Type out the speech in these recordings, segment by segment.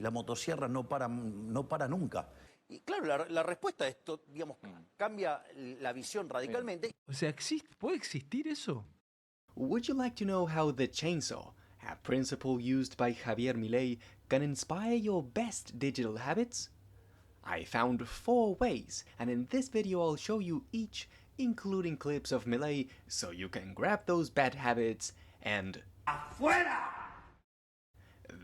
La motosierra no para nunca. Y claro, la respuesta a esto, digamos, cambia la visión radicalmente. O sea, ¿puede existir eso? Would you like to know how the chainsaw, a principle used by Javier Milei, can inspire your best digital habits? I found 4 ways, and in this video I'll show you each, including clips of Milei, so you can grab those bad habits and ¡afuera!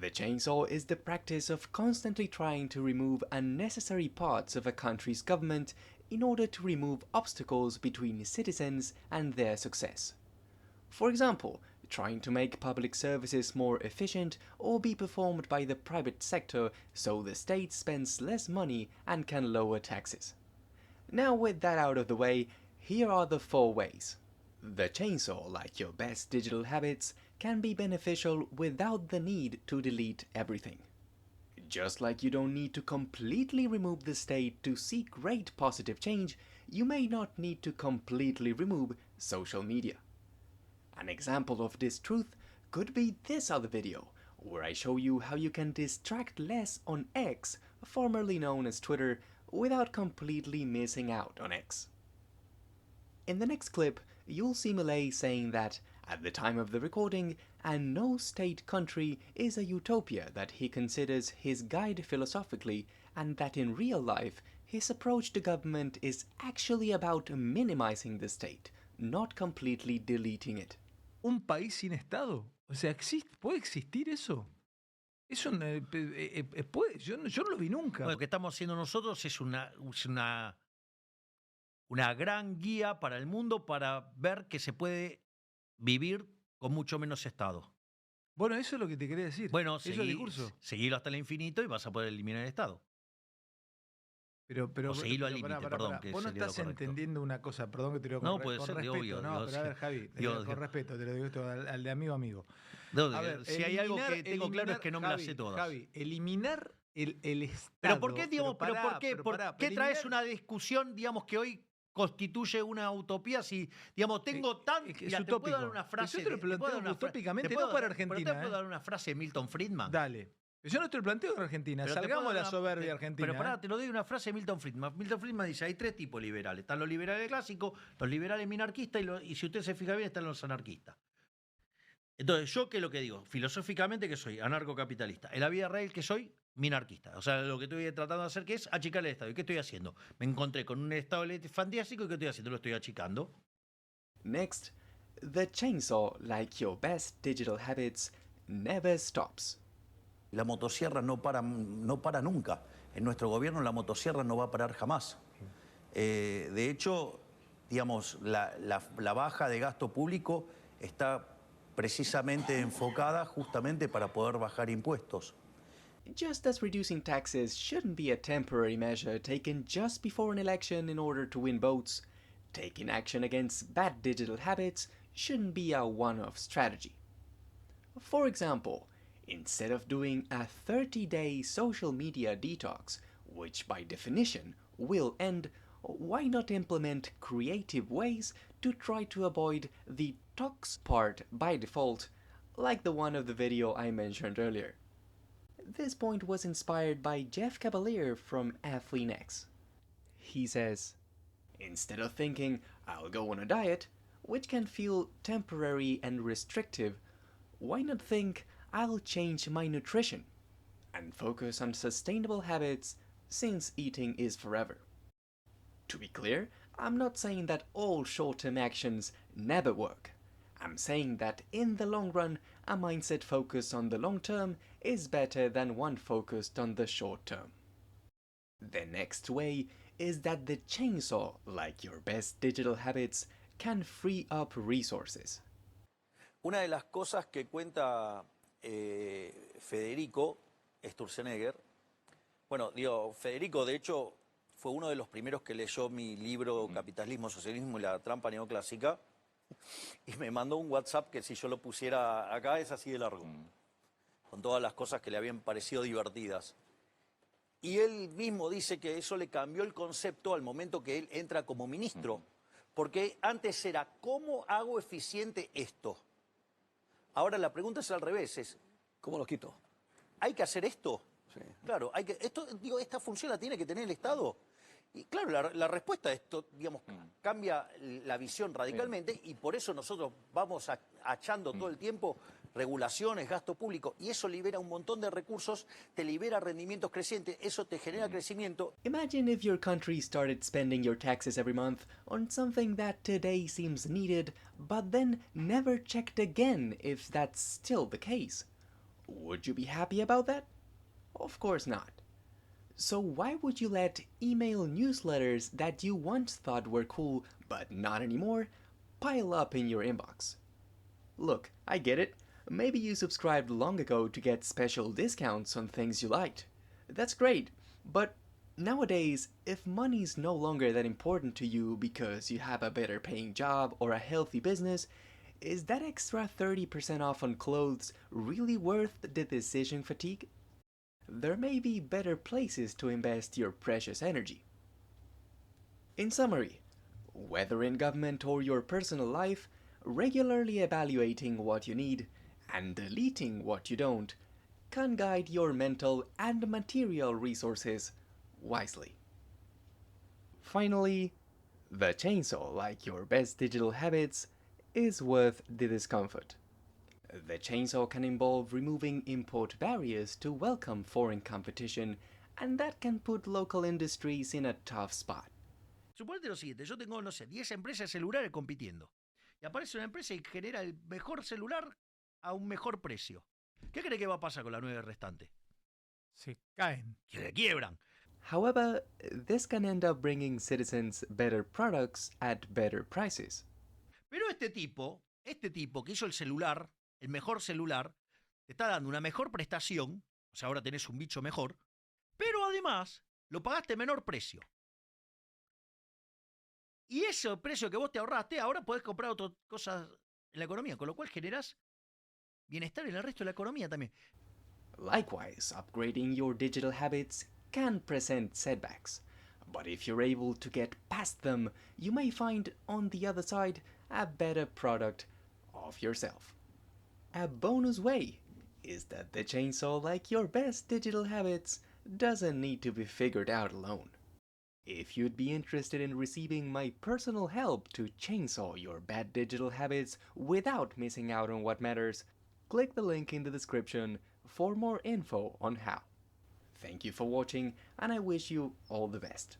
The chainsaw is the practice of constantly trying to remove unnecessary parts of a country's government in order to remove obstacles between citizens and their success. For example, trying to make public services more efficient or be performed by the private sector so the state spends less money and can lower taxes. Now with that out of the way, here are the 4 ways. The chainsaw, like your best digital habits, can be beneficial without the need to delete everything. Just like you don't need to completely remove the state to see great positive change, you may not need to completely remove social media. An example of this truth could be this other video, where I show you how you can distract less on X, formerly known as Twitter, without completely missing out on X. In the next clip, you'll see Milei saying that, at the time of the recording, a no-state country is a utopia that he considers his guide philosophically, and that in real life, his approach to government is actually about minimizing the state, not completely deleting it. ¿Un país sin Estado? O sea, ¿puede existir eso? Eso yo no lo vi nunca. Bueno, lo que estamos haciendo nosotros es una gran guía para el mundo para ver que se puede vivir con mucho menos Estado. Bueno, eso es lo que te quería decir. Bueno, seguilo hasta el infinito y vas a poder eliminar el Estado. Pero o seguilo al límite, perdón. Vos no estás entendiendo una cosa, perdón que te lo No, puede ser, respeto. obvio. No, pero a ver, Javi, con respeto, te lo digo esto al de amigo a amigo. No, a ver, si hay algo que tengo claro es que no me las sé todas. Javi, eliminar el Estado. Pero ¿por qué, digamos, ¿por qué traes una discusión, digamos, que hoy constituye una utopía si, digamos, tengo tan... Es te puedo dar una frase... Yo te lo planteo utópicamente, no para Argentina. Pero te puedo dar una frase de Milton Friedman. Dale. Yo no te lo planteo en Argentina, pero salgamos de la soberbia argentina. Pero pará, te lo doy una frase de Milton Friedman. Milton Friedman dice, hay 3 tipos de liberales. Están los liberales clásicos, los liberales minarquistas y si usted se fija bien, están los anarquistas. Entonces, ¿yo qué es lo que digo? Filosóficamente que soy anarcocapitalista. En la vida real que soy minarquista. O sea, lo que estoy tratando de hacer que es achicar el Estado. ¿Y qué estoy haciendo? Me encontré con un Estado fantástico y ¿qué estoy haciendo? Lo estoy achicando. Next, the chainsaw, like your best digital habits, never stops. La motosierra no para nunca. En nuestro gobierno la motosierra no va a parar jamás. De hecho, digamos, la baja de gasto público está precisamente enfocada justamente para poder bajar impuestos. Just as reducing taxes shouldn't be a temporary measure taken just before an election in order to win votes, taking action against bad digital habits shouldn't be a one-off strategy. For example, instead of doing a 30-day social media detox, which by definition will end, why not implement creative ways to try to avoid the tox part by default, like the one of the video I mentioned earlier? This point was inspired by Jeff Cavalier from Athlean-X. He says, instead of thinking, I'll go on a diet, which can feel temporary and restrictive, why not think, I'll change my nutrition and focus on sustainable habits since eating is forever. To be clear, I'm not saying that all short-term actions never work. I'm saying that in the long run, a mindset focused on the long term is better than one focused on the short term. The next way is that the chainsaw, like your best digital habits, can free up resources. Una de las cosas que cuenta Federico Sturzenegger, bueno, digo, Federico de hecho fue uno de los primeros que leyó mi libro Capitalismo, Socialismo y la Trampa Neoclásica y me mandó un WhatsApp que si yo lo pusiera acá es así de largo, con todas las cosas que le habían parecido divertidas. Y él mismo dice que eso le cambió el concepto al momento que él entra como ministro, porque antes era ¿cómo hago eficiente esto? Ahora la pregunta es al revés, es ¿cómo lo quito? ¿hay que hacer esto? Claro, esta función la tiene que tener el Estado. Y claro, la respuesta a esto, digamos, cambia la visión radicalmente y por eso nosotros vamos achando todo el tiempo regulaciones, gasto público, y eso libera un montón de recursos, te libera rendimientos crecientes, eso te genera crecimiento. Imagine if your country started spending your taxes every month on something that today seems needed, but then never checked again if that's still the case. Would you be happy about that? Of course not. So why would you let email newsletters that you once thought were cool, but not anymore, pile up in your inbox? Look, I get it. Maybe you subscribed long ago to get special discounts on things you liked. That's great, but nowadays, if money's no longer that important to you because you have a better paying job or a healthy business, is that extra 30% off on clothes really worth the decision fatigue? There may be better places to invest your precious energy. In summary, whether in government or your personal life, regularly evaluating what you need and deleting what you don't can guide your mental and material resources wisely. Finally, the chainsaw, like your best digital habits, is worth the discomfort. The chainsaw can involve removing import barriers to welcome foreign competition, and that can put local industries in a tough spot. Suponete lo siguiente, yo tengo, no sé, 10 empresas celulares compitiendo. Y aparece una empresa y genera el mejor celular a un mejor precio. ¿Qué cree que va a pasar con la 9 restante? Se caen. Que quiebran. However, this can end up bringing citizens better products at better prices. Pero este tipo que hizo el celular, el mejor celular, te está dando una mejor prestación, o sea, ahora tenés un bicho mejor, pero además lo pagaste a menor precio. Y ese precio que vos te ahorraste, ahora podés comprar otras cosas en la economía, con lo cual generás bienestar en el resto de la economía también. Likewise, upgrading your digital habits can present setbacks, but if you're able to get past them, you may find on the other side a better product of yourself. A bonus way is that the chainsaw, like your best digital habits, doesn't need to be figured out alone. If you'd be interested in receiving my personal help to chainsaw your bad digital habits without missing out on what matters, click the link in the description for more info on how. Thank you for watching, and I wish you all the best.